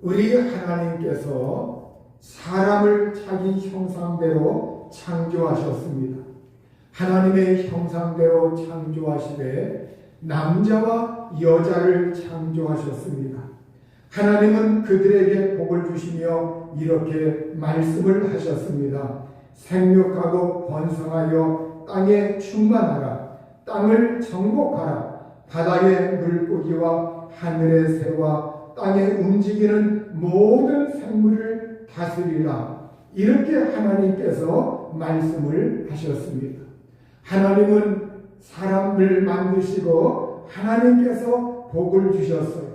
우리 하나님께서 사람을 자기 형상대로 창조하셨습니다. 하나님의 형상대로 창조하시되 남자와 여자를 창조하셨습니다. 하나님은 그들에게 복을 주시며 이렇게 말씀을 하셨습니다. 생육하고 번성하여 땅에 충만하라. 땅을 정복하라. 바다의 물고기와 하늘의 새와 땅에 움직이는 모든 생물을 다스리라. 이렇게 하나님께서 말씀을 하셨습니다. 하나님은 사람을 만드시고 하나님께서 복을 주셨어요.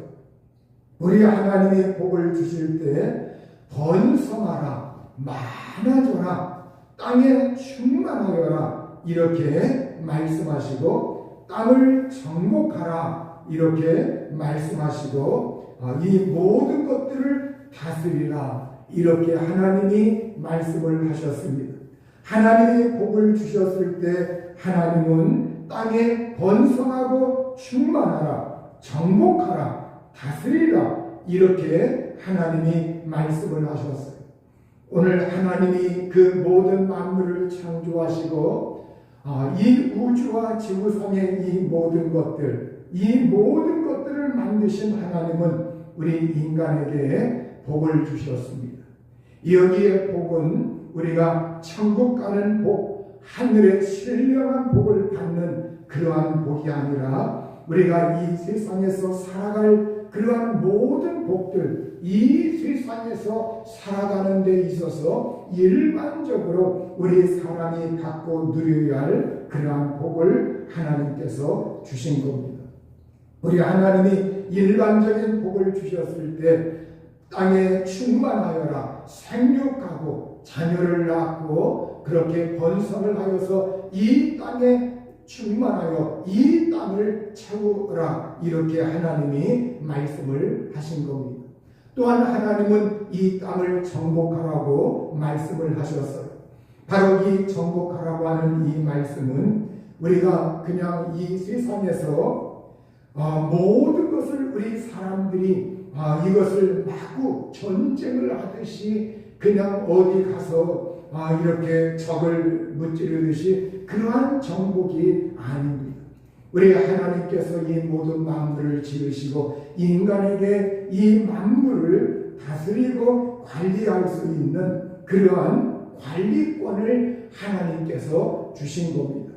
우리 하나님이 복을 주실 때 번성하라, 많아져라, 땅에 충만하여라 이렇게 말씀하시고 땅을 정복하라 이렇게 말씀하시고 이 모든 것들을 다스리라 이렇게 하나님이 말씀을 하셨습니다. 하나님이 복을 주셨을 때 하나님은 땅에 번성하고 충만하라, 정복하라, 다스리라 이렇게 하나님이 말씀을 하셨어요. 오늘 하나님이 그 모든 만물을 창조하시고 이 우주와 지구상의 이 모든 것들을 만드신 하나님은 우리 인간에게 복을 주셨습니다. 여기에 복은 우리가 천국 가는 복, 하늘의 신령한 복을 받는 그러한 복이 아니라 우리가 이 세상에서 살아갈 그러한 모든 복들, 이 세상에서 살아가는 데 있어서 일반적으로 우리 사람이 갖고 누려야 할 그러한 복을 하나님께서 주신 겁니다. 우리 하나님이 일반적인 복을 주셨을 때 땅에 충만하여라, 생육하고 자녀를 낳고 그렇게 번성을 하여서 이 땅에 충만하여 이 땅을 채우라 이렇게 하나님이 말씀을 하신 겁니다. 또한 하나님은 이 땅을 정복하라고 말씀을 하셨어요. 바로 이 정복하라고 하는 이 말씀은 우리가 그냥 이 세상에서 모든 것을 우리 사람들이 이것을 마구 전쟁을 하듯이 그냥 어디 가서 이렇게 적을 무찌르듯이 그러한 정복이 아닙니다. 우리 하나님께서 이 모든 만물을 지으시고 인간에게 이 만물을 다스리고 관리할 수 있는 그러한 관리권을 하나님께서 주신 겁니다.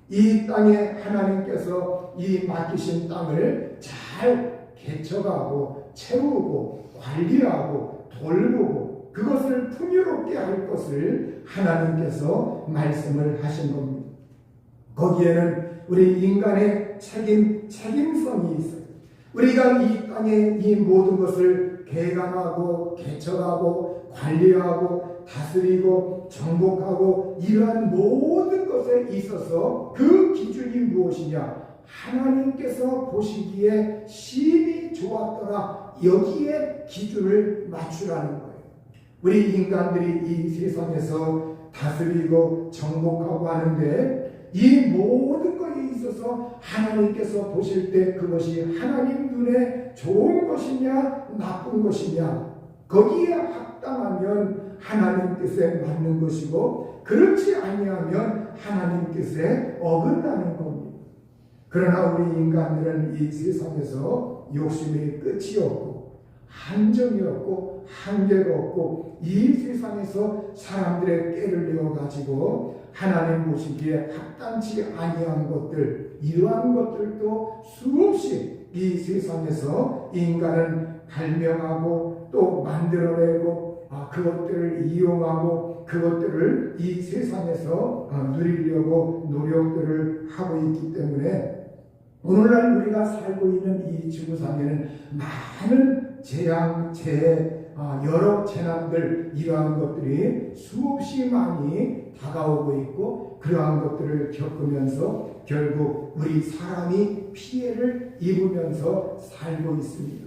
이 땅에 하나님께서 이 맡기신 땅을 잘 개척하고 채우고 관리하고 돌보고 그것을 풍요롭게 할 것을 하나님께서 말씀을 하신 겁니다. 거기에는 우리 인간의 책임성이 있어요. 우리가 이 땅에 이 모든 것을 개강하고 개척하고 관리하고 다스리고 정복하고 이러한 모든 것에 있어서 그 기준이 무엇이냐? 하나님께서 보시기에 심히 좋았더라. 여기에 기준을 맞추라는 거예요. 우리 인간들이 이 세상에서 다스리고 정복하고 하는데 이 모든 것에 있어서 하나님께서 보실 때 그것이 하나님 눈에 좋은 것이냐 나쁜 것이냐 거기에 합당하면 하나님 뜻에 맞는 것이고 그렇지 아니하면 하나님 뜻에 어긋나는 겁니다. 그러나 우리 인간들은 이 세상에서 욕심이 끝이 없고 한정이 없고 한계가 없고 이 세상에서 사람들의 깨를 내어가지고 하나님 보시기에 합당치 아니한 것들 이러한 것들도 수없이 이 세상에서 인간은 발명하고 또 만들어내고 그것들을 이용하고 그것들을 이 세상에서 누리려고 노력들을 하고 있기 때문에 오늘날 우리가 살고 있는 이 지구상에는 많은 재앙, 재해, 여러 재난들 이러한 것들이 수없이 많이 다가오고 있고 그러한 것들을 겪으면서 결국 우리 사람이 피해를 입으면서 살고 있습니다.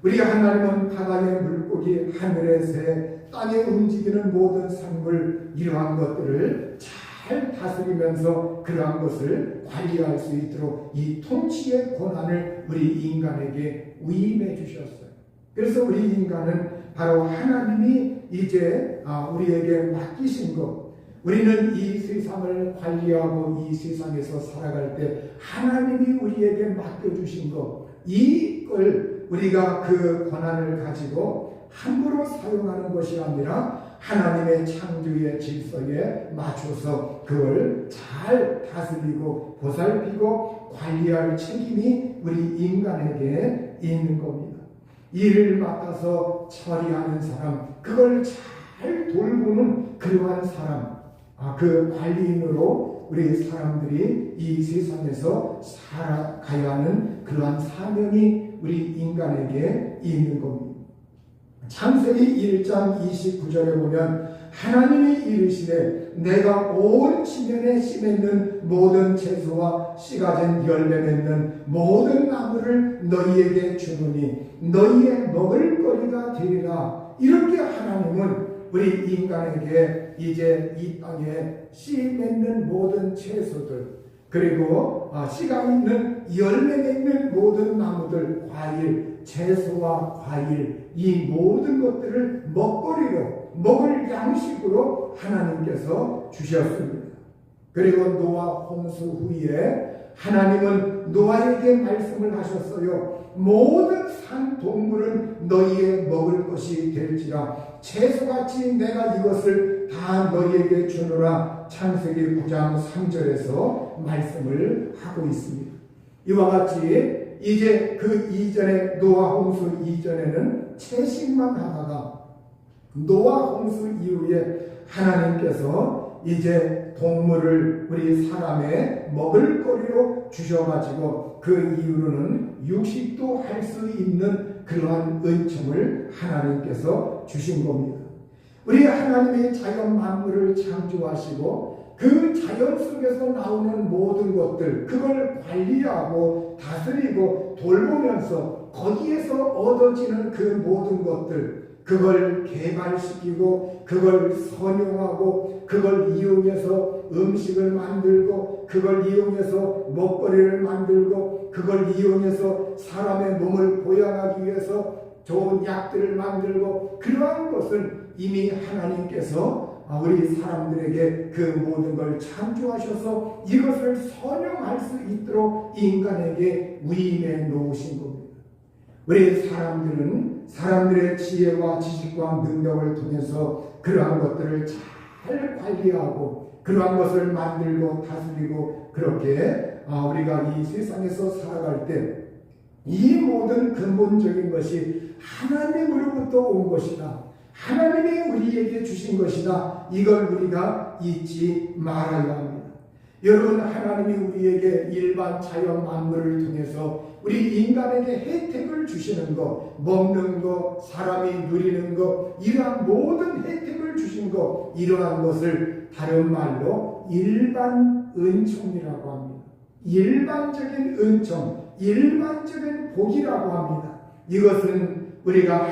우리 하나님은 바다의 물고기, 하늘의 새, 땅에 움직이는 모든 생물 이러한 것들을 잘 다스리면서 그러한 것을 관리할 수 있도록 이 통치의 권한을 우리 인간에게 위임해 주셨어요. 그래서 우리 인간은 바로 하나님이 이제 우리에게 맡기신 것, 우리는 이 세상을 관리하고 이 세상에서 살아갈 때 하나님이 우리에게 맡겨주신 것, 이걸 우리가 그 권한을 가지고 함부로 사용하는 것이 아니라 하나님의 창조의 질서에 맞춰서 그걸 잘 다스리고 보살피고 관리할 책임이 우리 인간에게 있는 겁니다. 일을 맡아서 처리하는 사람, 그걸 잘 돌보는 그러한 사람, 그 관리인으로 우리 사람들이 이 세상에서 살아가야 하는 그러한 사명이 우리 인간에게 있는 겁니다. 창세기 1장 29절에 보면 하나님이 이르시되 내가 온 지면에 씨 맺는 모든 채소와 씨가 된 열매 맺는 모든 나무를 너희에게 주노니 너희의 먹을거리가 되리라. 이렇게 하나님은 우리 인간에게 이제 이 땅에 씨 맺는 모든 채소들, 그리고 씨가 있는 열매 맺는 모든 나무들, 과일, 채소와 과일, 이 모든 것들을 먹거리로, 먹을 양식으로 하나님께서 주셨습니다. 그리고 노아 홍수 후에 하나님은 노아에게 말씀을 하셨어요. 모든 산 동물은 너희의 먹을 것이 될지라 채소같이 내가 이것을 다 너희에게 주노라. 창세기 9장 3절에서 말씀을 하고 있습니다. 이와 같이 이제 그 이전에 노아 홍수 이전에는 채식만 하다가 노아 홍수 이후에 하나님께서 이제 동물을 우리 사람의 먹을거리로 주셔가지고 그 이후로는 육식도 할 수 있는 그러한 은총을 하나님께서 주신 겁니다. 우리 하나님이 자연 만물을 창조하시고 그 자연 속에서 나오는 모든 것들, 그걸 관리하고 다스리고 돌보면서 거기에서 얻어지는 그 모든 것들, 그걸 개발시키고 그걸 선용하고 그걸 이용해서 음식을 만들고 그걸 이용해서 먹거리를 만들고 그걸 이용해서 사람의 몸을 보양하기 위해서 좋은 약들을 만들고, 그러한 것은 이미 하나님께서 우리 사람들에게 그 모든 걸 창조하셔서 이것을 선용할 수 있도록 인간에게 위임해 놓으신 겁니다. 우리 사람들은 사람들의 지혜와 지식과 능력을 통해서 그러한 것들을 잘 관리하고 그러한 것을 만들고 다스리고, 그렇게 우리가 이 세상에서 살아갈 때 이 모든 근본적인 것이 하나님으로부터 온 것이다. 하나님이 우리에게 주신 것이다. 이걸 우리가 잊지 말아야 합니다. 여러분, 하나님이 우리에게 일반 자연 만물을 통해서 우리 인간에게 혜택을 주시는 것, 먹는 것, 사람이 누리는 것, 이러한 모든 혜택을 주신 것, 이러한 것을 다른 말로 일반 은총이라고 합니다. 일반적인 은총, 일반적인 복이라고 합니다. 이것은 우리가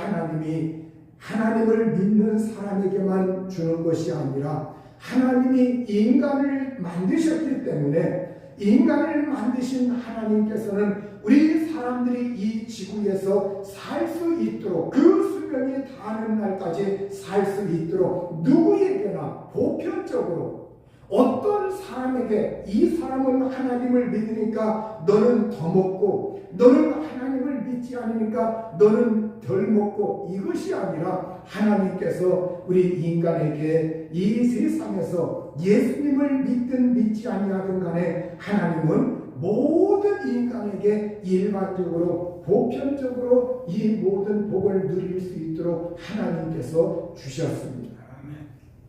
하나님을 믿는 사람에게만 주는 것이 아니라 하나님이 인간을 만드셨기 때문에 인간을 만드신 하나님께서는 우리 사람들이 이 지구에서 살 수 있도록, 그 수명이 닿는 날까지 살 수 있도록 누구에게나 보편적으로, 어떤 사람에게 이 사람은 하나님을 믿으니까 너는 더 먹고, 너는 하나님을 믿지 않으니까 너는 덜 먹고, 이것이 아니라 하나님께서 우리 인간에게 이 세상에서 예수님을 믿든 믿지 아니하든 간에 하나님은 모든 인간에게 일반적으로 보편적으로 이 모든 복을 누릴 수 있도록 하나님께서 주셨습니다.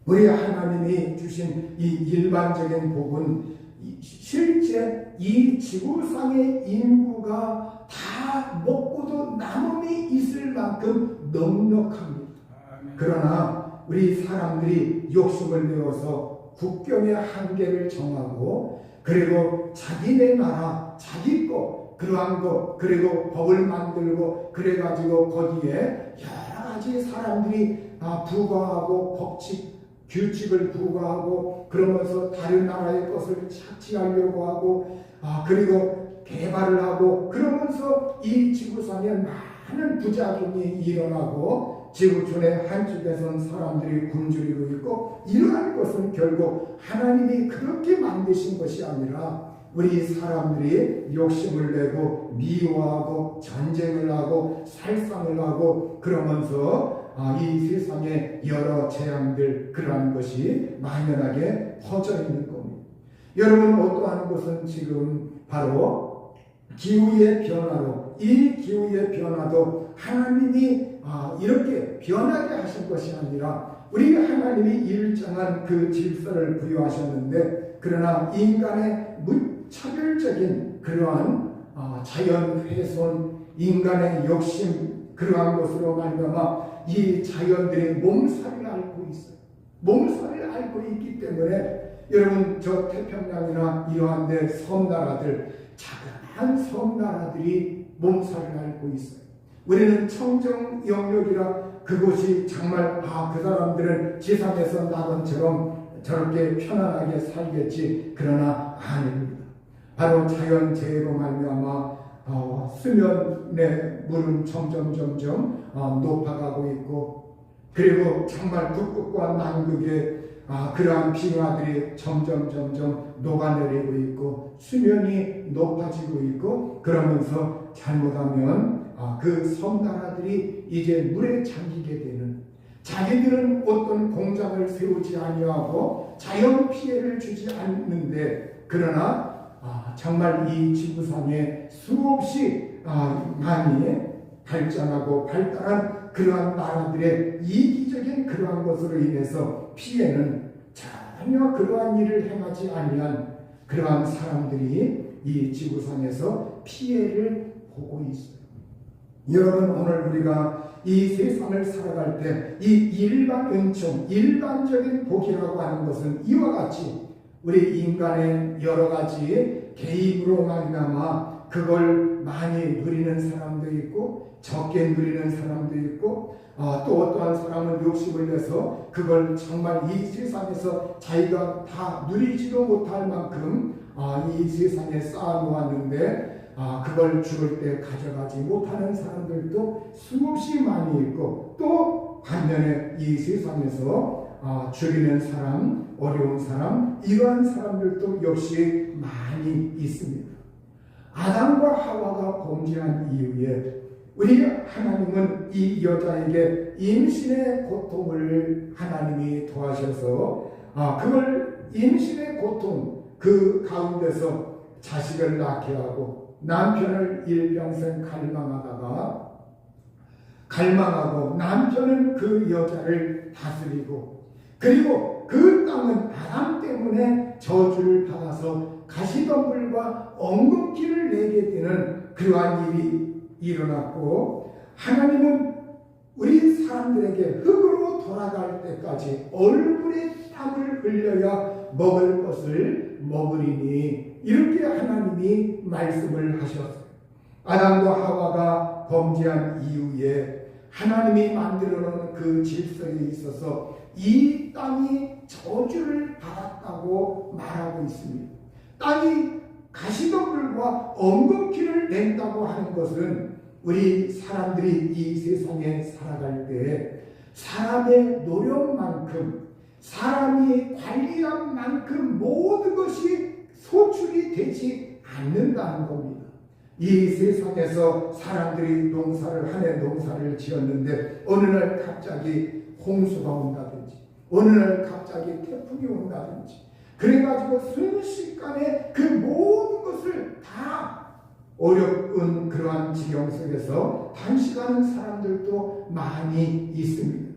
우리 하나님이 주신 이 일반적인 복은 실제 이 지구상의 인구가 다 먹고도 남음이 있을 만큼 넉넉합니다. 그러나 우리 사람들이 욕심을 내어서 국경의 한계를 정하고, 그리고 자기네 나라, 자기 것, 그러한 것, 그리고 법을 만들고, 그래가지고 거기에 여러 가지 사람들이 부과하고 법칙, 규칙을 부과하고, 그러면서 다른 나라의 것을 착취하려고 하고, 그리고 개발을 하고, 그러면서 이 지구상에 많은 부작용이 일어나고 지구촌의 한쪽에서는 사람들이 굶주리고 있고, 이러한 것은 결국 하나님이 그렇게 만드신 것이 아니라 우리 사람들이 욕심을 내고 미워하고 전쟁을 하고 살상을 하고 그러면서 이 세상에 여러 재앙들, 그러한 것이 만연하게 퍼져 있는 겁니다. 여러분, 어떠한 것은 지금 바로 기후의 변화로, 이 기후의 변화도 하나님이 이렇게 변하게 하신 것이 아니라 우리 하나님이 일정한 그 질서를 부여하셨는데, 그러나 인간의 무차별적인 그러한 자연 훼손, 인간의 욕심, 그러한 것으로 말미암아 이 자연들이 몸살을 앓고 있어요. 몸살을 앓고 있기 때문에 여러분, 저 태평양이나 이러한 데 섬나라들, 작은 섬나라들이 몸살을 앓고 있어요. 우리는 청정 영역이라 그곳이 정말 그 사람들은 지상에서 나던처럼 저렇게 편안하게 살겠지. 그러나 아닙니다. 바로 자연재해로 말미암아 수면의 물은 점점 높아가고 있고, 그리고 정말 북극과 남극의 그러한 빙하들이 점점 녹아내리고 있고 수면이 높아지고 있고, 그러면서 잘못하면 그 섬나라들이 이제 물에 잠기게 되는, 자기들은 어떤 공장을 세우지 아니하고 자연 피해를 주지 않는데, 그러나 정말 이 지구상에 수없이 많이 발전하고 발달한 그러한 나라들의 이기적인 그러한 것으로 인해서 피해는 전혀 그러한 일을 행하지 아니한 그러한 사람들이 이 지구상에서 피해를 보고 있어요. 여러분, 오늘 우리가 이 세상을 살아갈 때 이 일반 은총, 일반적인 복이라고 하는 것은 이와 같이 우리 인간의 여러 가지 개입으로 말미암아 그걸 많이 누리는 사람도 있고 적게 누리는 사람도 있고, 또 어떠한 사람은 욕심을 내서 그걸 정말 이 세상에서 자기가 다 누리지도 못할 만큼 이 세상에 쌓아놓았는데 그걸 죽을 때 가져가지 못하는 사람들도 수없이 많이 있고, 또 반면에 이 세상에서 죽이는 사람, 어려운 사람, 이러한 사람들도 역시 많이 있습니다. 아담과 하와가 범죄한 이후에 우리 하나님은 이 여자에게 임신의 고통을 하나님이 더하셔서 그걸 임신의 고통 그 가운데서 자식을 낳게 하고 남편을 일평생 갈망하고 남편은 그 여자를 다스리고, 그리고 그 땅은 아담 때문에 저주를 받아서 가시덤불과 엉겅퀴를 내게 되는 그러한 일이 일어났고, 하나님은 우리 사람들에게 흙으로 돌아갈 때까지 얼굴에 땀을 흘려야 먹을 것을 먹으리니, 이렇게 하나님이 말씀을 하셨어요. 아담과 하와가 범죄한 이후에 하나님이 만들어 놓은 그 질서에 있어서 이 땅이 저주를 받았다고 말하고 있습니다. 땅이 가시덤불과 엉겅퀴를 낸다고 하는 것은 우리 사람들이 이 세상에 살아갈 때 사람의 노력만큼, 사람이 관리한 만큼 모든 것이 소출이 되지 않는다는 겁니다. 이 세상에서 사람들이 한 해 농사를 지었는데 어느 날 갑자기 홍수가 온다든지, 어느 날 갑자기 태풍이 온다든지, 그래가지고 순식간에 그 모든 것을 다 어려운 그러한 지경 속에서 단식하는 사람들도 많이 있습니다.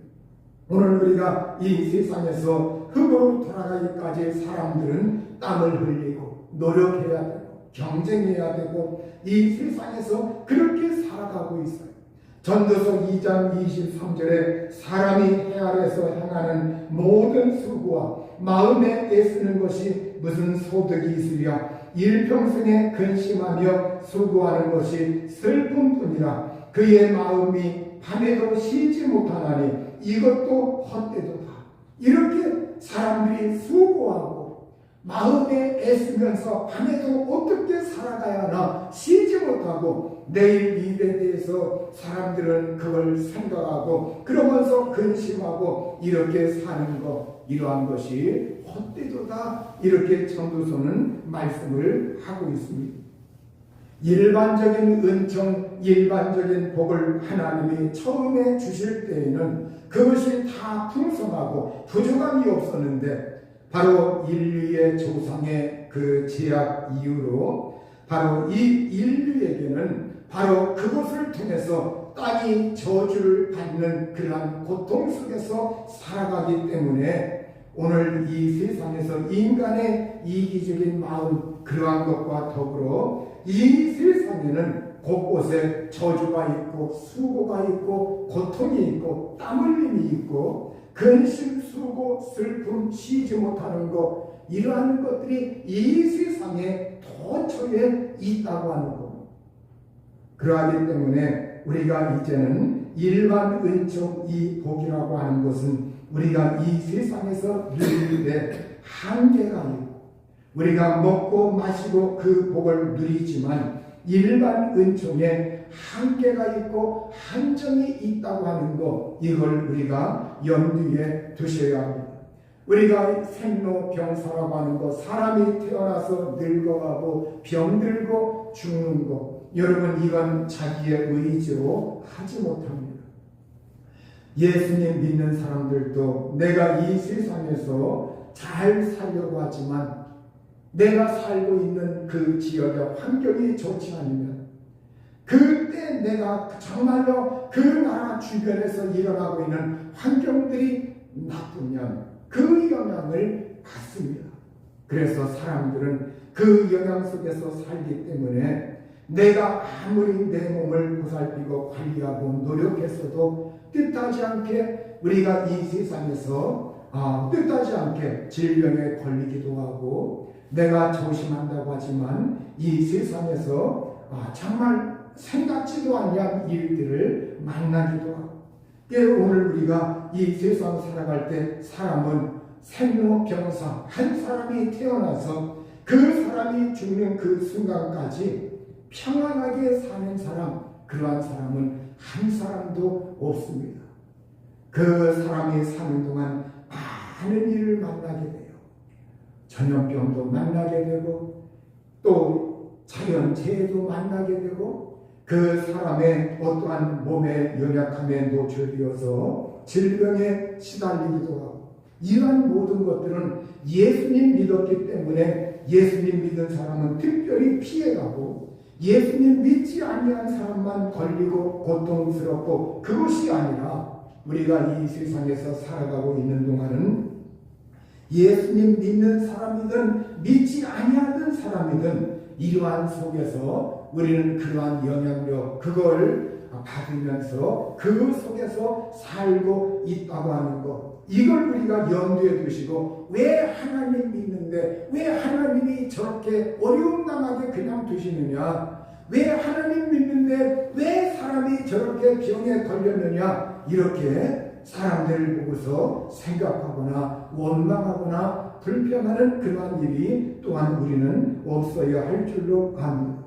오늘 우리가 이 세상에서 흙으로 돌아가기까지 사람들은 땀을 흘리고 노력해야 되고 경쟁해야 되고 이 세상에서 그렇게 살아가고 있어요. 전도서 2장 23절에 사람이 해 아래서 행하는 모든 수고와 마음에 애쓰는 것이 무슨 소득이 있으랴. 일평생에 근심하며 수고하는 것이 슬픔뿐이라. 그의 마음이 밤에도 쉬지 못하나니 이것도 헛되도다. 이렇게 사람들이 수고하고 마음에 애쓰면서 밤에도 어떻게 살아가야 하나 쉬지 못하고 내일 일에 대해서 그래서 사람들은 그걸 생각하고 그러면서 근심하고 이렇게 사는 것, 이러한 것이 헛되도다, 이렇게 전도서는 말씀을 하고 있습니다. 일반적인 은총, 일반적인 복을 하나님이 처음에 주실 때에는 그것이 다 풍성하고 부족함이 없었는데, 바로 인류의 조상의 그 죄악 이후로 바로 이 인류에게는 바로 그것을 통해서 땅이 저주를 받는 그러한 고통 속에서 살아가기 때문에 오늘 이 세상에서 인간의 이기적인 마음, 그러한 것과 더불어 이 세상에는 곳곳에 저주가 있고 수고가 있고 고통이 있고 땀 흘림이 있고 근심, 수고, 슬픔, 쉬지 못하는 것, 이러한 것들이 이 세상에 도처에 있다고 하는 것. 그러하기 때문에 우리가 이제는 일반 은총, 이 복이라고 하는 것은 우리가 이 세상에서 누리는데 한계가 있고, 우리가 먹고 마시고 그 복을 누리지만 일반 은총에 한계가 있고 한정이 있다고 하는 것, 이걸 우리가 염두에 두셔야 합니다. 우리가 생로병사라고 하는 것, 사람이 태어나서 늙어가고 병들고 죽는 것, 여러분 이건 자기의 의지로 하지 못합니다. 예수님 믿는 사람들도 내가 이 세상에서 잘 살려고 하지만 내가 살고 있는 그 지역의 환경이 좋지 않으면, 그때 내가 정말로 그 나라 주변에서 일어나고 있는 환경들이 나쁘면 그 영향을 받습니다. 그래서 사람들은 그 영향 속에서 살기 때문에 내가 아무리 내 몸을 보살피고 관리하고 노력했어도 뜻하지 않게 우리가 이 세상에서 뜻하지 않게 질병에 걸리기도 하고, 내가 조심한다고 하지만 이 세상에서 정말 생각지도 않은 일들을 만나기도 하고, 오늘 우리가 이 세상 살아갈 때 사람은 생로병사, 한 사람이 태어나서 그 사람이 죽는 그 순간까지 평안하게 사는 사람, 그러한 사람은 한 사람도 없습니다. 그 사람이 사는 동안 많은 일을 만나게 돼요. 전염병도 만나게 되고 또 자연재해도 만나게 되고, 그 사람의 어떠한 몸의 연약함에 노출되어서 질병에 시달리기도 하고, 이러한 모든 것들은 예수님 믿었기 때문에 예수님 믿은 사람은 특별히 피해가고, 예수님 믿지 아니한 사람만 걸리고 고통스럽고, 그것이 아니라 우리가 이 세상에서 살아가고 있는 동안은 예수님 믿는 사람이든 믿지 아니하는 사람이든 이러한 속에서 우리는 그러한 영향력, 그걸 받으면서 그 속에서 살고 있다고 하는 것, 이걸 우리가 염두에 두시고, 왜 하나님 믿는데 왜 하나님이 저렇게 어려움 당하게 그냥 두시느냐, 왜 하나님 믿는데 왜 사람이 저렇게 병에 걸렸느냐, 이렇게 사람들을 보고서 생각하거나 원망하거나 불평하는 그러한 일이 또한 우리는 없어야 할 줄로 압니다.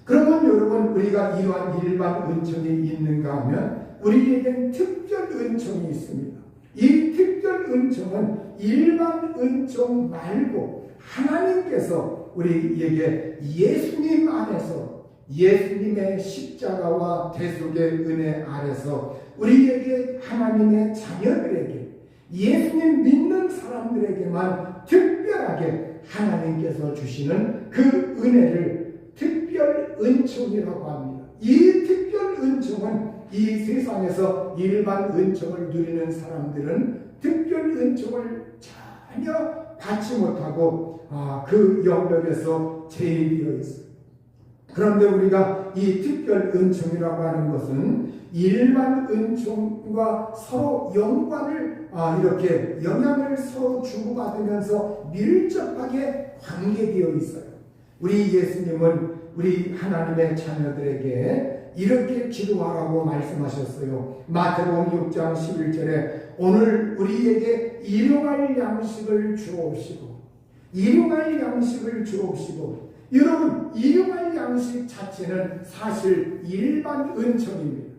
그러면 여러분, 우리가 이러한 일반 은총이 있는가 하면 우리에겐 특별 은총이 있습니다. 이 특별 은총은 일반 은총 말고 하나님께서 우리에게 예수님 안에서, 예수님의 십자가와 대속의 은혜 아래서 우리에게, 하나님의 자녀들에게, 예수님 믿는 사람들에게만 특별하게 하나님께서 주시는 그 은혜를 특별 은총이라고 합니다. 이 특별 은총은 이 세상에서 일반 은총을 누리는 사람들은 특별 은총을 전혀 받지 못하고 그 영역에서 제외되어 있습니다. 그런데 우리가 이 특별 은총이라고 하는 것은 일반 은총과 서로 연관을 이렇게 영향을 서로 주고받으면서 밀접하게 관계되어 있어요. 우리 예수님은 우리 하나님의 자녀들에게 이렇게 기도하라고 말씀하셨어요. 마태복음 6장 11절에 오늘 우리에게 일용할 양식을 주옵시고, 일용할 양식을 주옵시고. 여러분, 일용할 양식 자체는 사실 일반 은총입니다.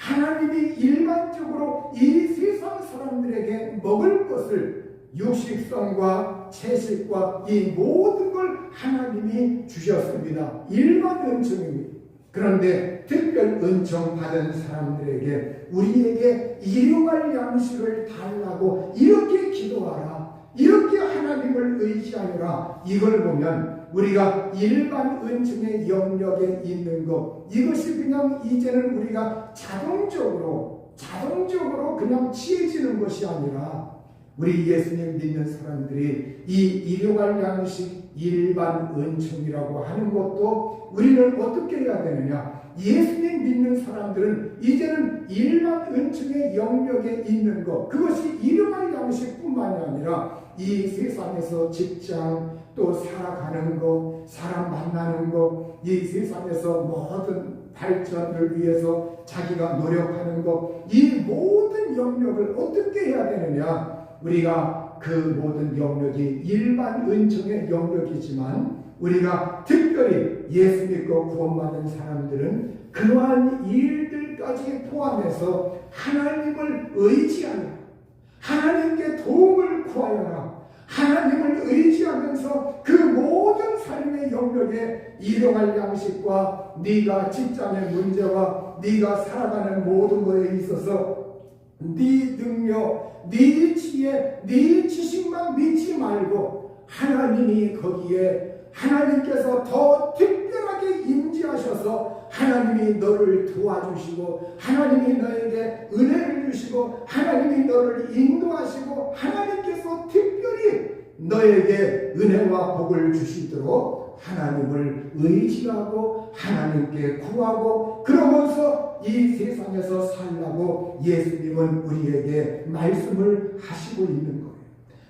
하나님이 일반적으로 이 세상 사람들에게 먹을 것을 육식성과 채식과 이 모든 걸 하나님이 주셨습니다. 일반 은총입니다. 그런데 특별 은총 받은 사람들에게 우리에게 일용할 양식을 달라고 이렇게 기도하라, 이렇게 하나님을 의지하라. 이걸 보면 우리가 일반 은총의 영역에 있는 것, 이것이 그냥 이제는 우리가 자동적으로 그냥 취해지는 것이 아니라 우리 예수님 믿는 사람들이 이 일용할 양식 일반 은총이라고 하는 것도 우리는 어떻게 해야 되느냐? 예수님 믿는 사람들은 이제는 일반 은총의 영역에 있는 것, 그것이 일용할 양식뿐만이 아니라 이 세상에서 직장, 또 살아가는 것, 사람 만나는 것, 이 세상에서 모든 발전을 위해서 자기가 노력하는 것, 이 모든 영역을 어떻게 해야 되느냐? 우리가 그 모든 영역이 일반 은총의 영역이지만 우리가 특별히 예수 믿고 구원받은 사람들은 그러한 일들까지 포함해서 하나님을 의지하여 하나님께 도움을 구하여라. 하나님을 의지하면서 그 모든 삶의 영역에 일용할 양식과 네가 직장의 문제와 네가 살아가는 모든 것에 있어서 네 능력, 네 지혜, 네 지식만 믿지 말고 하나님이 거기에 하나님께서 더 특별하게 임재하셔서 하나님이 너를 도와주시고 하나님이 너에게 은혜를 주시고 하나님이 너를 인도하시고 하나님께서 특별히 너에게 은혜와 복을 주시도록 하나님을 의지하고 하나님께 구하고 그러면서 이 세상에서 살라고 예수님은 우리에게 말씀을 하시고 있는 거예요.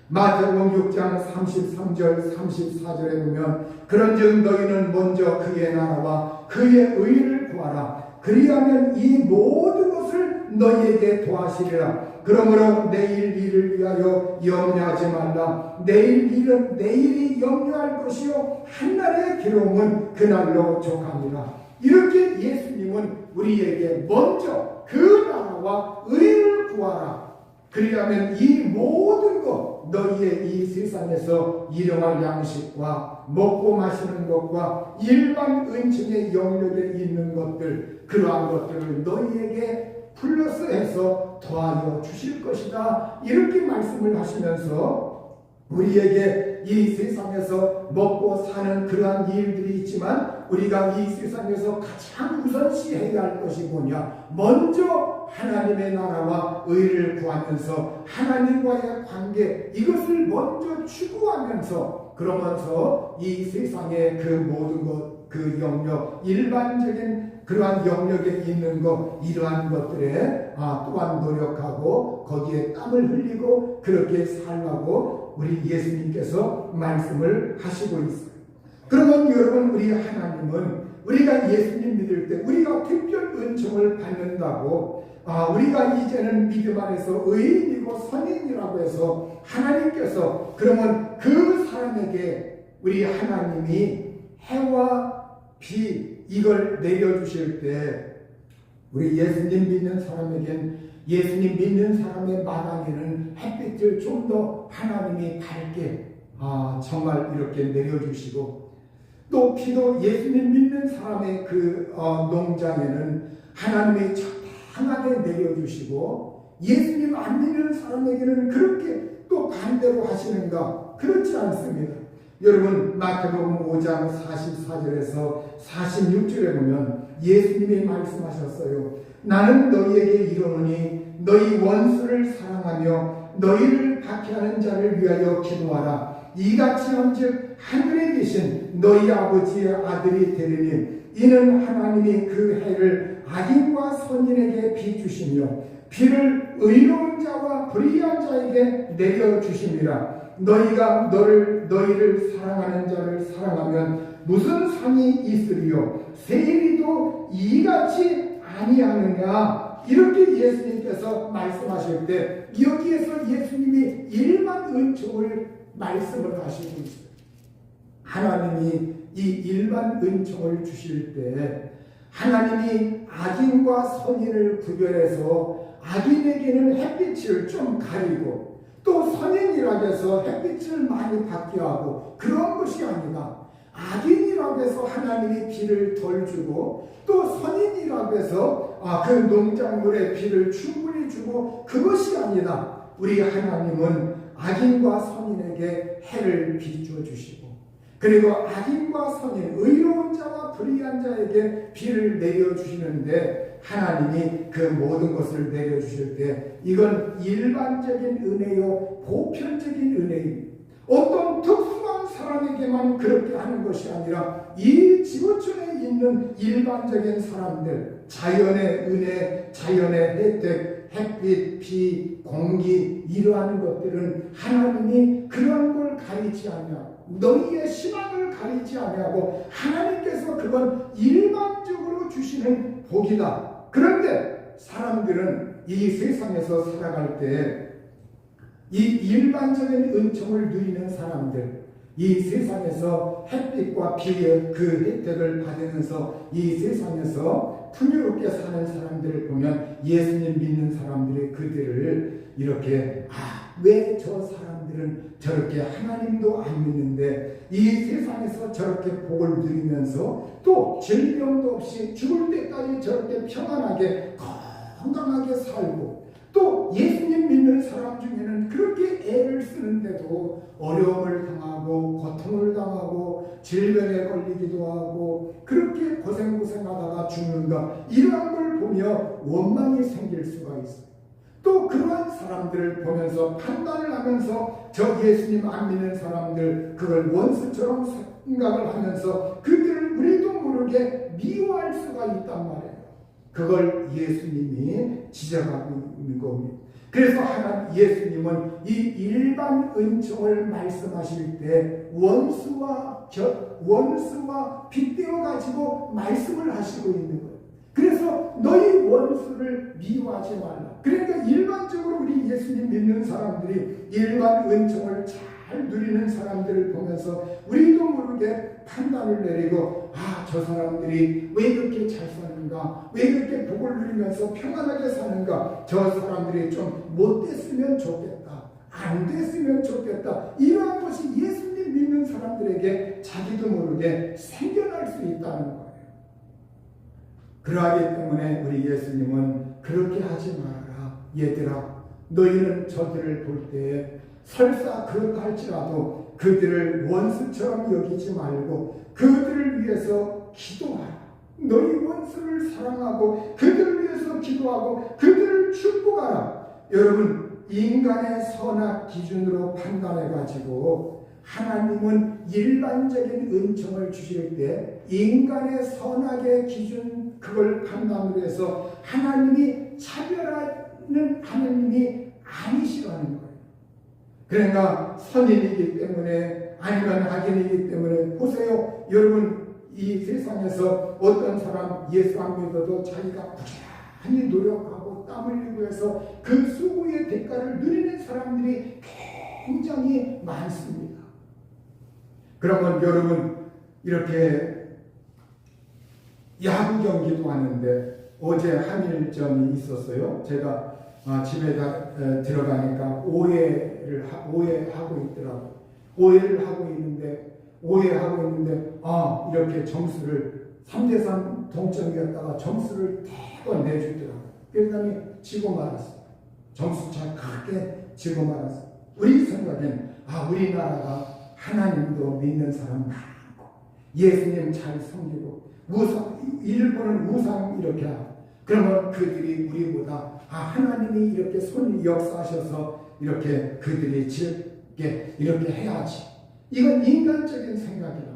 마태복음 6장 33절 34절에 보면 그런즉 너희는 먼저 그의 나라와 그의 의를 구하라. 그리하면 이 모든 것을 너희에게 더하시리라. 그러므로 내일 일을 위하여 염려하지 말라. 내일 일은 내일이 염려할 것이요 한날의 괴로움은 그날로 족하니라. 이렇게 예수님은 우리에게 먼저 그 나라와 의를 구하라. 그리하면 이 모든 것 너희의 이 세상에서 일용할 양식과 먹고 마시는 것과 일반 은총의 영역에 있는 것들 그러한 것들을 너희에게 플러스해서 더하여 주실 것이다. 이렇게 말씀을 하시면서 우리에게 이 세상에서 먹고 사는 그러한 일들이 있지만 우리가 이 세상에서 가장 우선시해야 할 것이 뭐냐? 먼저 하나님의 나라와 의를 구하면서 하나님과의 관계 이것을 먼저 추구하면서 그러면서 이 세상의 그 모든 것, 그 영역, 일반적인 그러한 영역에 있는 것 이러한 것들에 또한 노력하고 거기에 땀을 흘리고 그렇게 살라고 우리 예수님께서 말씀을 하시고 있어요. 그러면 여러분 우리 하나님은 우리가 예수님 믿을 때 우리가 특별 은총을 받는다고 우리가 이제는 믿음 안에서 의인이고 선인이라고 해서 하나님께서 그러면 그 사람에게 우리 하나님이 해와 비 이걸 내려주실 때 우리 예수님 믿는 사람에겐 예수님 믿는 사람의 마당에는 햇빛을 좀 더 하나님이 밝게 정말 이렇게 내려주시고 또 비도 예수님 믿는 사람의 그 농장에는 하나님이 적당하게 내려주시고 예수님 안 믿는 사람에게는 그렇게 또 반대로 하시는가? 그렇지 않습니다. 여러분 마태복음 5장 44절에서 46절에 보면 예수님이 말씀하셨어요. 나는 너희에게 이르노니 너희 원수를 사랑하며 너희를 박해하는 자를 위하여 기도하라. 이같이 한즉 하늘에 계신 너희 아버지의 아들이 되리니 이는 하나님이 그 해를 악인과 선인에게 비주시며 비를 의로운 자와 불의한 자에게 내려주심이라. 너희가 너희를 사랑하는 자를 사랑하면 무슨 상이 있으리요? 세리도 이같이 아니하느냐? 이렇게 예수님께서 말씀하실 때 여기에서 예수님이 일반 은총을 말씀을 하시고 있어요. 하나님이 이 일반 은총을 주실 때 하나님이 악인과 선인을 구별해서 악인에게는 햇빛을 좀 가리고 또 선인이라고 해서 햇빛을 많이 받게 하고 그런 것이 아니라 악인이라고 해서 하나님이 비를 덜 주고 또 선인이라고 해서 그 농작물에 비를 충분히 주고 그것이 아니라 우리 하나님은 악인과 선인에게 해를 비춰 주시고 그리고 악인과 선인 의로운 자와 불의한 자에게 비를 내려주시는데 하나님이 그 모든 것을 내려주실 때 이건 일반적인 은혜요 보편적인 은혜입니다. 어떤 특수한 사람에게만 그렇게 하는 것이 아니라 이 지구촌에 있는 일반적인 사람들 자연의 은혜, 자연의 혜택, 햇빛, 비, 공기 이러한 것들은 하나님이 그런 걸 가리지 않냐 너희의 신앙을 가리지 아니하고 하나님께서 그건 일반적으로 주시는 복이다. 그런데 사람들은 이 세상에서 살아갈 때 이 일반적인 은총을 누리는 사람들 이 세상에서 햇빛과 비의 그 혜택을 받으면서 이 세상에서 풍요롭게 사는 사람들을 보면 예수님 믿는 사람들이 그들을 이렇게 왜 저 사람들은 저렇게 하나님도 안 믿는데 이 세상에서 저렇게 복을 누리면서 또 질병도 없이 죽을 때까지 저렇게 평안하게 건강하게 살고 또 예수님 믿는 사람 중에는 그렇게 애를 쓰는데도 어려움을 당하고 고통을 당하고 질병에 걸리기도 하고 그렇게 고생하다가 죽는가 이러한 걸 보며 원망이 생길 수가 있어요. 또 그러한 사람들을 보면서 판단을 하면서 저 예수님 안 믿는 사람들 그걸 원수처럼 생각을 하면서 그들을 우리도 모르게 미워할 수가 있단 말이에요. 그걸 예수님이 지적하고 있는 겁니다. 그래서 하나님 예수님은 이 일반 은총을 말씀하실 때 원수와 빗대어 가지고 말씀을 하시고 있는 거예요. 그래서 너희 원수를 미워하지 말라. 그러니까 일반적으로 우리 예수님 믿는 사람들이 일반 은총을 잘 누리는 사람들을 보면서 우리도 모르게 판단을 내리고 저 사람들이 왜 그렇게 잘 사는가 왜 그렇게 복을 누리면서 평안하게 사는가 저 사람들이 좀 못됐으면 좋겠다 안 됐으면 좋겠다 이러한 것이 예수님 믿는 사람들에게 자기도 모르게 생겨날 수 있다는 거예요. 그러하기 때문에 우리 예수님은 그렇게 하지 말아라. 얘들아 너희는 저들을 볼 때에 설사 그렇다 할지라도 그들을 원수처럼 여기지 말고 그들을 위해서 기도하라. 너희 원수를 사랑하고 그들을 위해서 기도하고 그들을 축복하라. 여러분 인간의 선악 기준으로 판단해가지고 하나님은 일반적인 은총을 주실 때 인간의 선악의 기준 그걸 판단으로 해서 하나님이 차별하는 하나님이 아니시라는 거예요. 그러니까 선인이기 때문에 아니면 악인이기 때문에 보세요. 여러분 이 세상에서 어떤 사람 예수 안 믿어도 자기가 부지런히 노력하고 땀 흘리고 해서 그 수고의 대가를 누리는 사람들이 굉장히 많습니다. 그러면 여러분 이렇게 야구 경기도 하는데 어제 한일전이 있었어요. 제가 집에 들어가니까 오해하고 있더라고요. 오해를 하고 있는데 이렇게 점수를 3대3 동점이었다가 점수를 대거 내주더라고요. 그러더니 지고 말았어요. 점수차 크게 지고 말았어요. 우리 생각엔 우리나라가 하나님도 믿는 사람 많고 예수님 잘 섬기고 일본은 우상 이렇게 하고 그러면 그들이 우리보다 하나님이 이렇게 손이 역사하셔서 이렇게 그들이 즐게 이렇게 해야지. 이건 인간적인 생각이라.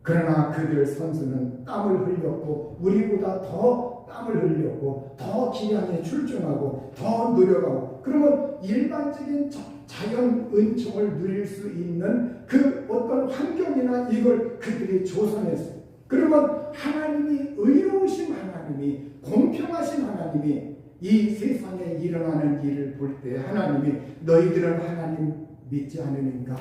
그러나 그들 선수는 땀을 흘렸고 우리보다 더 땀을 흘렸고 더 기량에 출중하고 더 노력하고 그러면 일반적인 자연 은총을 누릴 수 있는 그 어떤 환경이나 이걸 그들이 조성했어요. 그러면 하나님이 의로우신 하나님이 공평하신 하나님이 이 세상에 일어나는 일을 볼 때 하나님이 너희들은 하나님 믿지 않으니까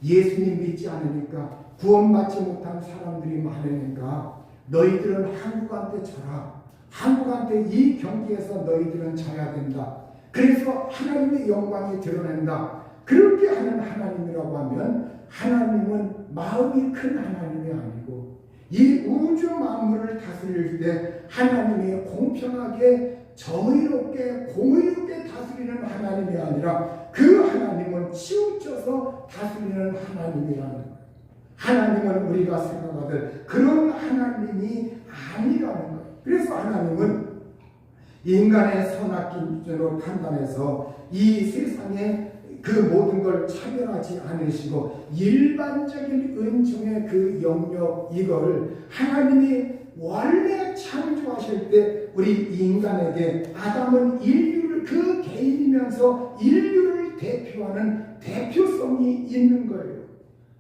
예수님 믿지 않으니까 구원받지 못한 사람들이 많으니까 너희들은 한국한테 져라. 한국한테 이 경기에서 너희들은 져야 된다. 그래서 하나님의 영광이 드러난다. 그렇게 하는 하나님이라고 하면 하나님은 마음이 큰 하나님이 아니고 이 우주 만물을 다스릴 때 하나님이 공평하게 정의롭게 공의롭게 다스리는 하나님이 아니라 그 하나님은 치우쳐서 다스리는 하나님이라는 거예요. 하나님은 우리가 생각하듯 그런 하나님이 아니라는 거예요. 그래서 하나님은 인간의 선악기 기준으로 판단해서 이 세상에 그 모든 걸 차별하지 않으시고 일반적인 은총의 그 영역 이걸 하나님이 원래 창조하실 때 우리 인간에게 아담은 인류를 그 개인이면서 인류를 대표하는 대표성이 있는 거예요.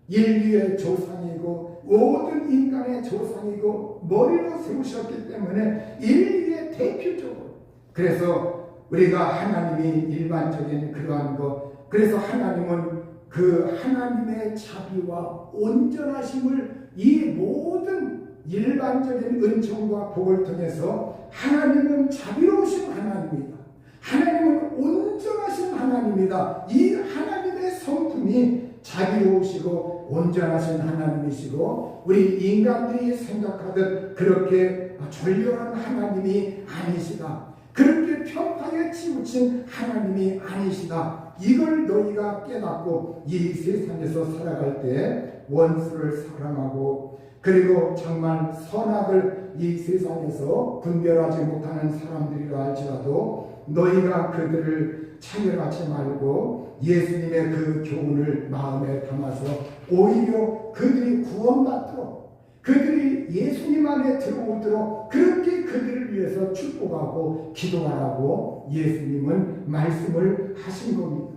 인류의 조상이고 모든 인간의 조상이고 머리로 세우셨기 때문에 인류의 대표적으로 그래서 우리가 하나님이 일반적인 그러한 것 그래서 하나님은 그 하나님의 자비와 온전하심을 이 모든 일반적인 은총과 복을 통해서 하나님은 자비로우신 하나님이다. 하나님은 온전하신 하나님이다. 이 하나님의 성품이 자비로우시고 온전하신 하나님이시고 우리 인간들이 생각하듯 그렇게 졸렬한 하나님이 아니시다. 그렇게 평판에 치우친 하나님이 아니시다. 이걸 너희가 깨닫고 이 세상에서 살아갈 때 원수를 사랑하고 그리고 정말 선악을 이 세상에서 분별하지 못하는 사람들이라 할지라도 너희가 그들을 차별하지 말고 예수님의 그 교훈을 마음에 담아서 오히려 그들이 구원받도록 그들이 예수님 안에 들어오도록 그렇게 그들을 위해서 축복하고 기도하라고 예수님은 말씀을 하신 겁니다.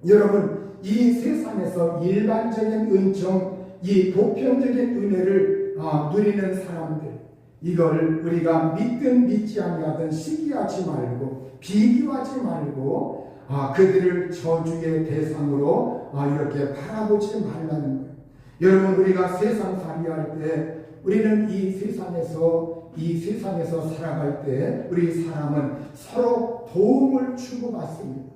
여러분 이 세상에서 일반적인 은총 이 보편적인 은혜를 누리는 사람들 이걸 우리가 믿든 믿지 아니하든 시기하지 말고 비교하지 말고 그들을 저주의 대상으로 이렇게 바라보지 말라는 거예요. 여러분 우리가 세상살이 할 때 우리는 이 세상에서 살아갈 때 우리 사람은 서로 도움을 주고받습니다.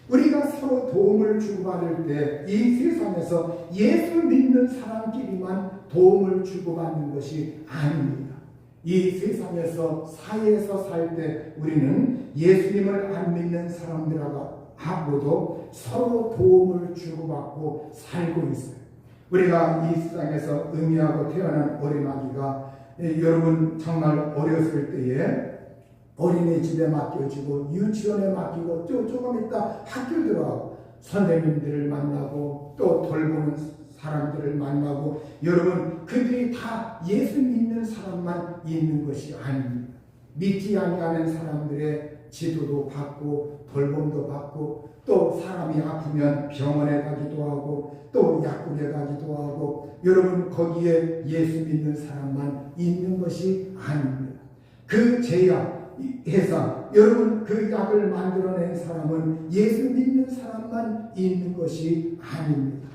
우리가 서로 도움을 주고받을 때 이 세상에서 예수 믿는 사람끼리만 도움을 주고받는 것이 아닙니다. 이 세상에서 사회에서 살 때 우리는 예수님을 안 믿는 사람들하고도 서로 도움을 주고받고 살고 있어요. 우리가 이 세상에서 의미하고 태어난 어린아기가 여러분 정말 어렸을 때에 어린이집에 맡겨지고 유치원에 맡기고 또 조금 있다 학교 들어가고 선생님들을 만나고 또 돌보는 사람들을 만나고 여러분 그들이 다 예수 믿는 사람만 있는 것이 아닙니다. 믿지 아니하는 사람들의 지도도 받고 돌봄도 받고 또 사람이 아프면 병원에 가기도 하고 또 약국에 가기도 하고 여러분 거기에 예수 믿는 사람만 있는 것이 아닙니다. 그 제약해서 여러분 그 약을 만들어낸 사람은 예수 믿는 사람만 있는 것이 아닙니다.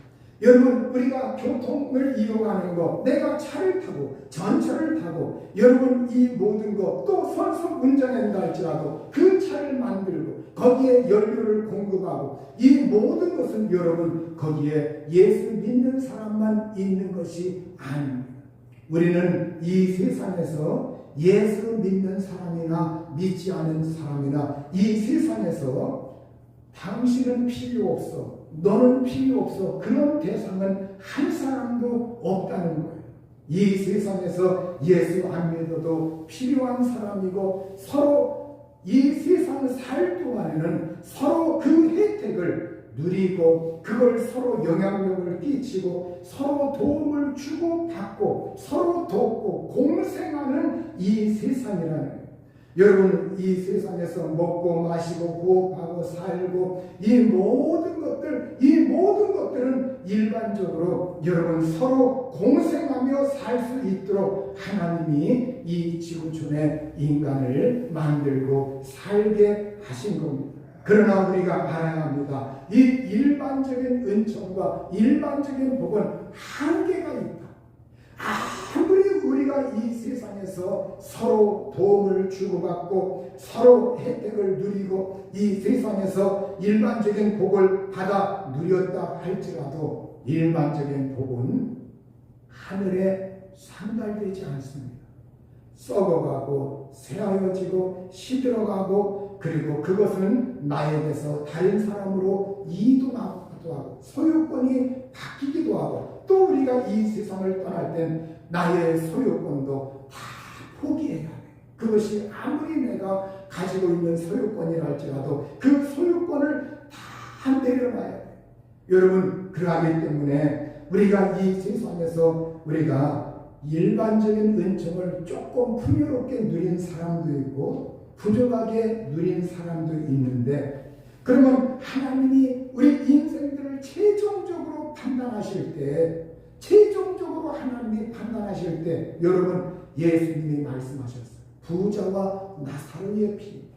여러분 우리가 교통을 이용하는 것 내가 차를 타고 전철을 타고 여러분 이 모든 것 또 선수 운전한다 할지라도 그 차를 만들고 거기에 연료를 공급하고 이 모든 것은 여러분 거기에 예수 믿는 사람만 있는 것이 아닙니다. 우리는 이 세상에서 예수 믿는 사람이나 믿지 않은 사람이나 이 세상에서 당신은 필요 없어 너는 필요 없어 그런 대상은 한 사람도 없다는 거예요. 이 세상에서 예수 안 믿어도 필요한 사람이고 서로 이 세상 살 동안에는 서로 그 혜택을 누리고 그걸 서로 영향력을 끼치고 서로 도움을 주고 받고 서로 돕고 공생하는 이 세상이라는 거예요. 여러분 이 세상에서 먹고 마시고 호흡하고 살고 이 모든 것들은 일반적으로 여러분 서로 공생하며 살 수 있도록 하나님이 이 지구촌에 인간을 만들고 살게 하신 겁니다. 그러나 우리가 알아야 합니다. 이 일반적인 은총과 일반적인 복은 한계가 있다. 아무리 우리가 이 세상에서 서로 도움을 주고받고 서로 혜택을 누리고 이 세상에서 일반적인 복을 받아 누렸다 할지라도 일반적인 복은 하늘에 상달되지 않습니다. 썩어가고 새하여지고 시들어가고 그리고 그것은 나에게서 다른 사람으로 이동하기도 하고 소유권이 바뀌기도 하고 또 우리가 이 세상을 떠날 땐 나의 소유권도 다 포기해야 돼. 그것이 아무리 내가 가지고 있는 소유권이라 할지라도 그 소유권을 다 내려놔야 돼. 여러분, 그러하기 때문에 우리가 이 세상에서 우리가 일반적인 은총을 조금 풍요롭게 누린 사람도 있고 부족하게 누린 사람도 있는데, 그러면 하나님이 우리 인생들을 최종적으로 판단하실 때, 최종적으로 하나님이 판단하실 때, 여러분, 예수님이 말씀하셨어요. 부자와 나사로의 피.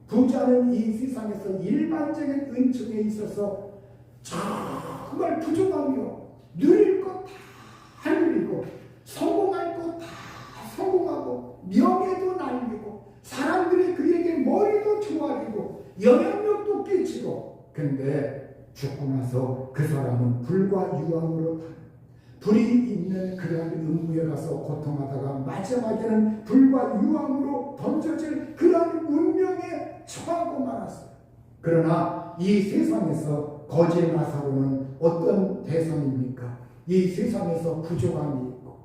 부자는 이 세상에서 일반적인 은총에 있어서 정말 부족하며 누릴 것 다 누리고 성공할 것 다 성공하고 명예도 날리고 사람들이 그에게 머리도 좋아지고 영향력도 끼치고, 근데 죽고 나서 그 사람은 불과 유황으로 불이 있는 그러한 음부에 가서 고통하다가 마지막에는 불과 유황으로 던져질 그러한 운명에 처하고 말았어요. 그러나 이 세상에서 거지 나사로는 어떤 대상입니까? 이 세상에서 부족함이 있고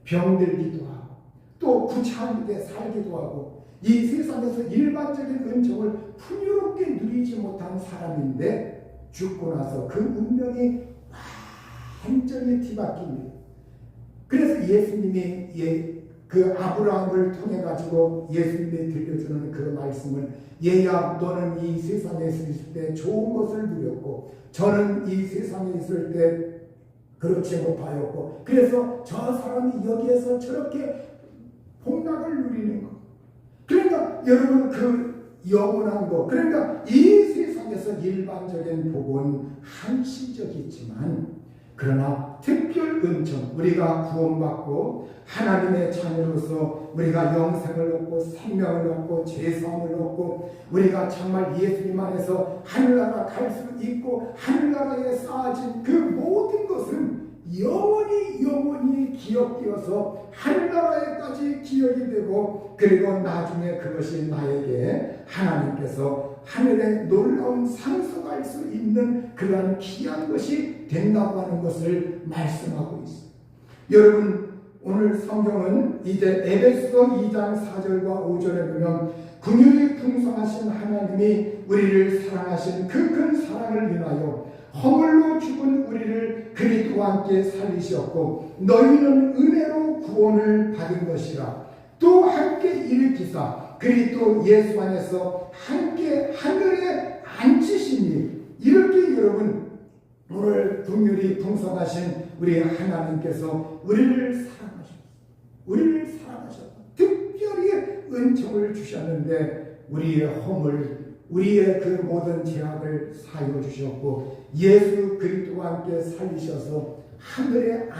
병들기도 하고 또 부차하게 살기도 하고 이 세상에서 일반적인 은총을 풍요롭게 누리지 못한 사람인데 죽고 나서 그 운명이 완전히 뒤바뀝니다. 그래서 예수님이 그 아브라함을 통해 가지고 예수님이 들려주는 그 말씀을, 얘야 너는 이 세상에 있을 때 좋은 것을 누렸고 저는 이 세상에 있을 때 그렇지 못하였고 그래서 저 사람이 여기에서 저렇게 복락을 누리는 것. 그러니까 여러분, 그 영원한 것, 그러니까 이 세상에서 일반적인 복은 한시적이지만 그러나 특별 은총, 우리가 구원받고 하나님의 자녀로서 우리가 영생을 얻고 생명을 얻고 죄사함을 얻고 우리가 정말 예수님 안에서 하늘나라 갈 수 있고 하늘나라에 쌓아진 그 모든 것은 영원히 기억되어서 하늘나라에까지 기억이 되고, 그리고 나중에 그것이 나에게 하나님께서 하늘에 놀라운 상속할 수 있는 그러한 귀한 것이 된다고 하는 것을 말씀하고 있습니다. 여러분, 오늘 성경은 이제 에베소서 2장 4절과 5절에 보면 긍휼이 풍성하신 하나님이 우리를 사랑하신 그 큰 사랑을 인하여 허물로 죽은 우리를 그리스도와 함께 살리셨고 너희는 은혜로 구원을 받은 것이라. 또 함께 일으키사 그리스도 예수 안에서 함께 하늘에 앉히시니. 이렇게 여러분, 오늘 긍휼이 풍성하신 우리 하나님께서 우리를 사랑하셨고 특별히 은총을 주셨는데 우리의 허물, 우리의 그 모든 죄악을 사하여 주셨고 예수 그리스도와 함께 살리셔서 하늘에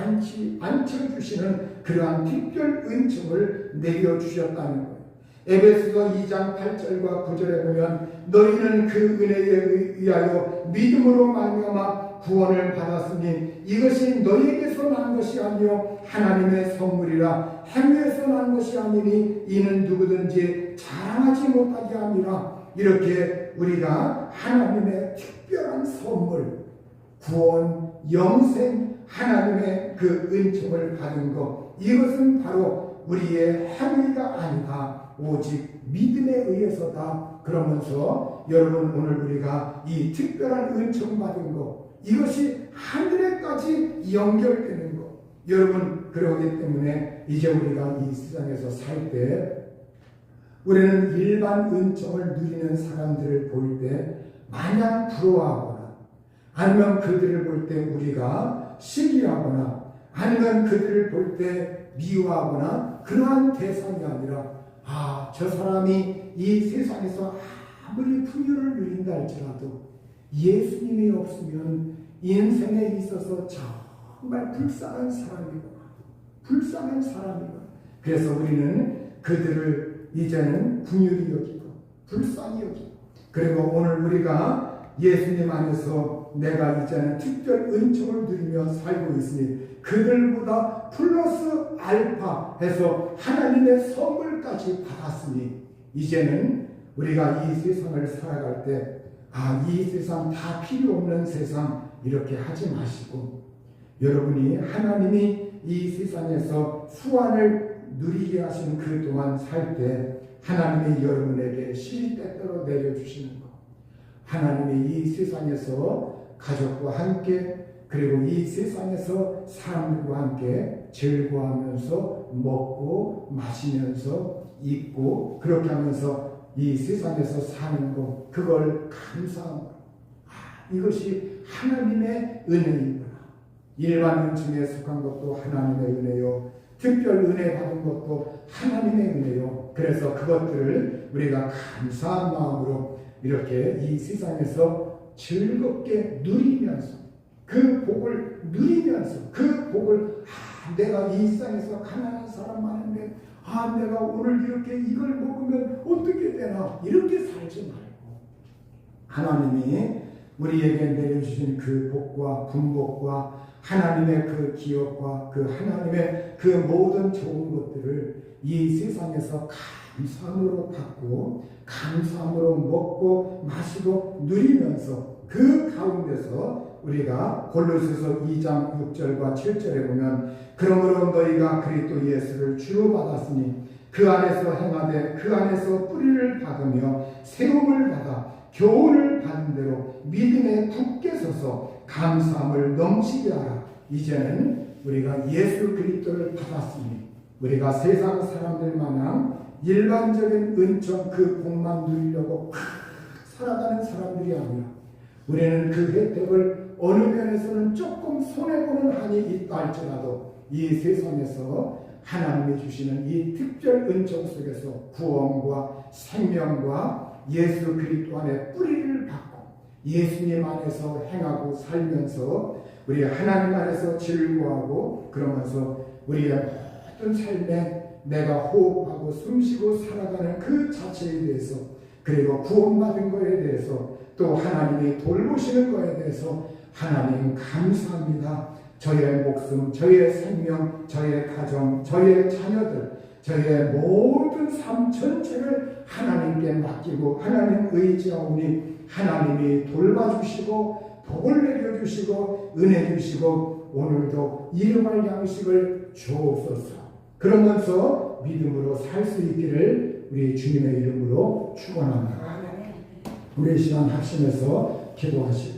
앉혀주시는 그러한 특별 은총을 내려주셨다는 거예요. 에베소서 2장 8절과 9절에 보면 너희는 그 은혜에 의하여 믿음으로 말미암아 구원을 받았으니 이것이 너희에게서 난 것이 아니요 하나님의 선물이라. 행위에서 난 것이 아니니 이는 누구든지 자랑하지 못하게 함이라. 이렇게 우리가 하나님의 특별한 선물, 구원, 영생, 하나님의 그 은총을 받은 것, 이것은 바로 우리의 행위가 아니다, 오직 믿음에 의해서다. 그러면서 여러분, 오늘 우리가 이 특별한 은총 받은 것, 이것이 하늘에까지 연결되는 것. 여러분, 그러기 때문에 이제 우리가 이 세상에서 살 때 우리는 일반 은총을 누리는 사람들을 볼 때 마냥 부러워하거나 아니면 그들을 볼 때 우리가 시기하거나 아니면 그들을 볼 때 미워하거나 그러한 대상이 아니라, 저 사람이 이 세상에서 아무리 풍요를 누린다 할지라도 예수님이 없으면 인생에 있어서 정말 불쌍한 사람이구나. 불쌍한 사람이고, 그래서 우리는 그들을 이제는 긍휼히 여기고 불쌍히 여기고, 그리고 오늘 우리가 예수님 안에서 내가 이제는 특별 은총을 누리며 살고 있으니 그들보다 플러스 알파 해서 하나님의 선물까지 받았으니 이제는 우리가 이 세상을 살아갈 때 이 세상 다 필요 없는 세상 이렇게 하지 마시고, 여러분이 하나님이 이 세상에서 수완을 누리게 하신 그 동안 살 때 하나님이 여러분에게 실이 때때로 내려주시는 것, 하나님이 이 세상에서 가족과 함께 그리고 이 세상에서 사람들과 함께 즐거워하면서 먹고 마시면서 입고 그렇게 하면서 이 세상에서 사는 것, 그걸 감사한 것, 이것이 하나님의 은혜이구나. 일반 은총에 속한 것도 하나님의 은혜요, 특별 은혜 받은 것도 하나님의 은혜요. 그래서 그것들을 우리가 감사한 마음으로 이렇게 이 세상에서 즐겁게 누리면서 그 복을 누리면서 그 복을 내가 이 세상에서 가난한 사람 많은데 내가 오늘 이렇게 이걸 먹으면 어떻게 되나 이렇게 살지 말고 하나님이 우리에게 내려주신 그 복과 분복과 하나님의 그 기업과 그 하나님의 그 모든 좋은 것들을 이 세상에서 감사함으로 받고 감사함으로 먹고 마시고 누리면서 그 가운데서 우리가 골로새서 2장 6절과 7절에 보면 그러므로 너희가 그리스도 예수를 주로 받았으니 그 안에서 행하되 그 안에서 뿌리를 박으며 세움을 받아 교훈을 받은 대로 믿음에 굳게 서서 감사함을 넘치게 하라. 이제는 우리가 예수 그리스도를 받았으니 우리가 세상 사람들 마냥 일반적인 은총 그 복만 누리려고 살아가는 사람들이 아니라 우리는 그 혜택을 어느 면에서는 조금 손해보는 한이 있다 할지라도 이 세상에서 하나님이 주시는 이 특별 은총 속에서 구원과 생명과 예수 그리스도 안에 뿌리를 받고 예수님 안에서 행하고 살면서 우리 하나님 안에서 즐거워하고 그러면서 우리의 모든 삶에 내가 호흡하고 숨쉬고 살아가는 그 자체에 대해서 그리고 구원받은 것에 대해서 또 하나님이 돌보시는 것에 대해서 하나님 감사합니다. 저의 목숨, 저의 생명, 저의 가정, 저의 자녀들, 저의 모든 삶 전체를 하나님께 맡기고 하나님 의지하오니 하나님이 돌봐주시고 복을 내려주시고 은혜 주시고 오늘도 일용할 양식을 주옵소서. 그러면서 믿음으로 살 수 있기를 우리 주님의 이름으로 축원합니다. 우리 시간 합심해서 기도하시고